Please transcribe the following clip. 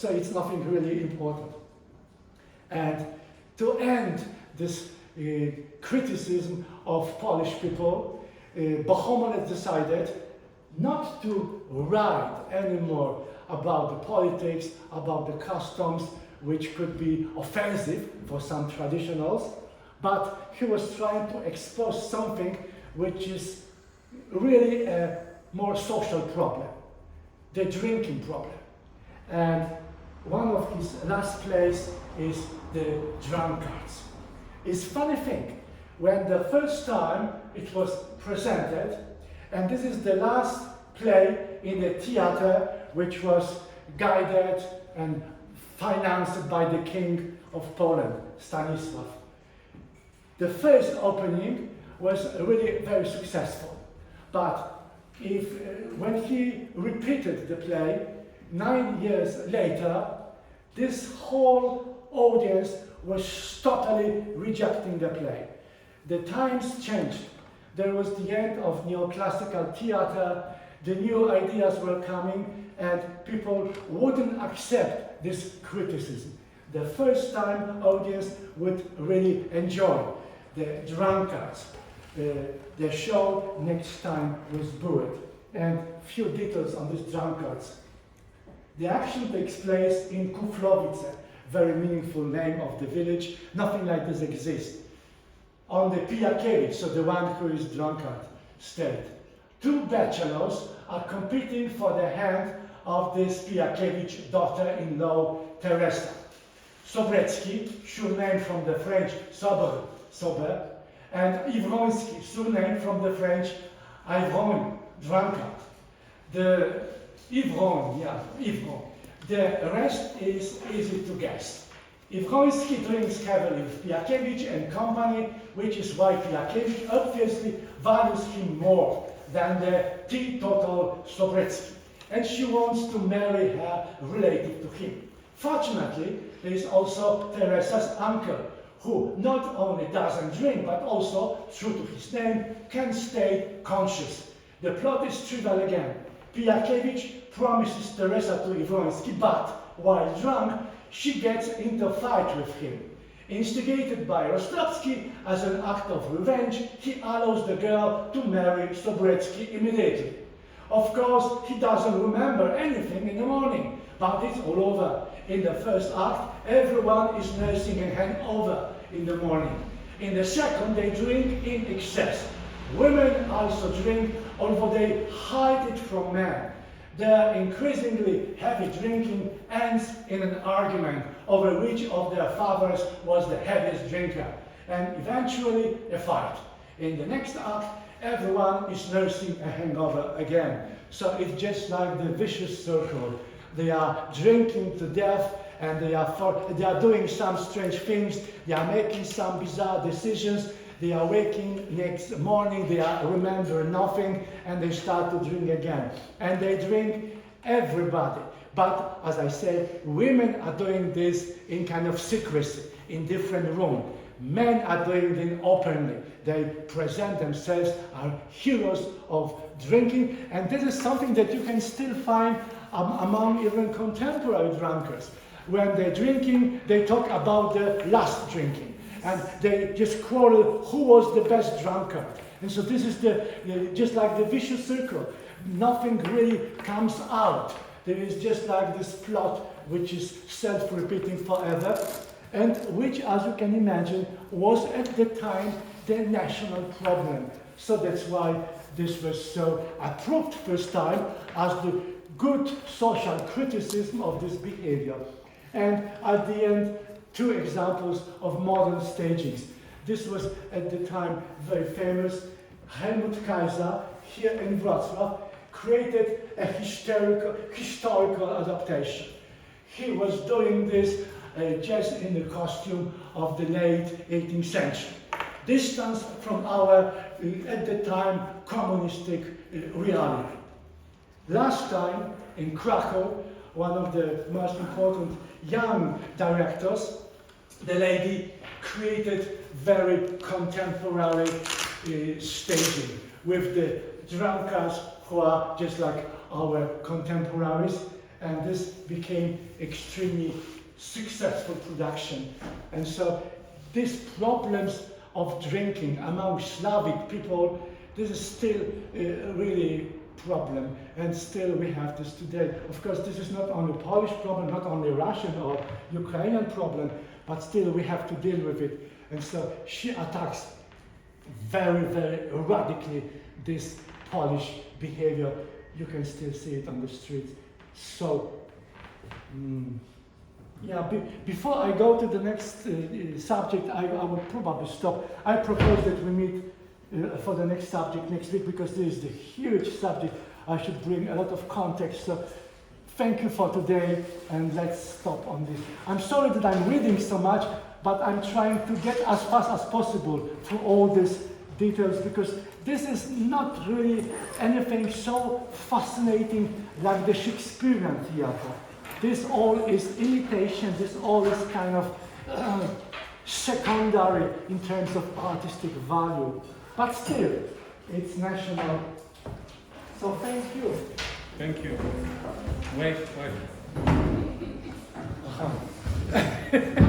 So it's nothing really important. And to end this criticism of Polish people, Bohomolec decided not to write anymore about the politics, about the customs, which could be offensive for some traditionals, but he was trying to expose something which is really a more social problem, the drinking problem. And one of his last plays is the Drunkards. It's funny thing, when the first time it was presented, and this is the last play in the theater which was guided and financed by the King of Poland, Stanisław. The first opening was really very successful, but when he repeated the play 9 years later, this whole audience was totally rejecting the play. The times changed. There was the end of neoclassical theater, the new ideas were coming, and people wouldn't accept this criticism. The first time audience would really enjoy the Drunkards. The show next time was booed. And few details on these Drunkards. The action takes place in Kuflowice, very meaningful name of the village. Nothing like this exists. On the Pijacy, so the one who is drunkard, state. Two bachelors are competing for the hand of this Pijakiewicz daughter-in-law, Teresa. Sobrecki, surname from the French sober, and Ivroński, surname from the French Ivroń, drunkard. The Ivroń. The rest is easy to guess. Ivroński drinks heavily with Pijakiewicz and company, which is why Pijakiewicz obviously values him more than the teetotal Sobrecki, and she wants to marry her relative to him. Fortunately, there is also Teresa's uncle, who not only doesn't drink, but also, true to his name, can stay conscious. The plot is trivial again. Pijakiewicz promises Teresa to Ivroński, but while drunk, she gets into a fight with him. Instigated by Rostowski as an act of revenge, he allows the girl to marry Sobrecki immediately. Of course, he doesn't remember anything in the morning, but it's all over. In the first act, everyone is nursing a hangover in the morning. In the second, they drink in excess. Women also drink, although they hide it from men. Their increasingly heavy drinking ends in an argument over which of their fathers was the heaviest drinker, and eventually a fight. In the next act, everyone is nursing a hangover again. So it's just like the vicious circle. They are drinking to death, and they are doing some strange things, they are making some bizarre decisions, they are waking next morning, they remember nothing, and they start to drink again. And they drink everybody. But, as I said, women are doing this in kind of secrecy, in different rooms. Men are doing it openly. They present themselves as heroes of drinking, and this is something that you can still find among even contemporary drunkards. When they're drinking, they talk about the last drinking, and they just quarrel who was the best drunkard. And so this is just like the vicious circle. Nothing really comes out. There is just like this plot which is self-repeating forever, and which, as you can imagine, was at the time the national problem. So that's why this was so approved first time as the good social criticism of this behavior. And at the end, two examples of modern stagings. This was at the time very famous. Helmut Kaiser, here in Wrocław, created a historical adaptation. He was doing this just in the costume of the late 18th century. Distance from our, at the time, communistic reality. Last time in Krakow, one of the most important young directors, the lady created very contemporary staging with the drunkards who are just like our contemporaries. and this became extremely successful production. And so these problems of drinking among Slavic people, this is still really problem, and still we have this today. Of course, this is not only Polish problem, not only Russian or Ukrainian problem, but still we have to deal with it. And so she attacks very, very radically this Polish behavior. You can still see it on the streets. So, yeah, before I go to the next subject, I will probably stop. I propose that we meet for the next subject next week, because this is the huge subject. I should bring a lot of context. So thank you for today, and let's stop on this. I'm sorry that I'm reading so much, but I'm trying to get as fast as possible through all these details, because this is not really anything so fascinating like the Shakespearean theater. This all is imitation, this all is kind of secondary in terms of artistic value. But still, it's national. So thank you. Thank you. Wait.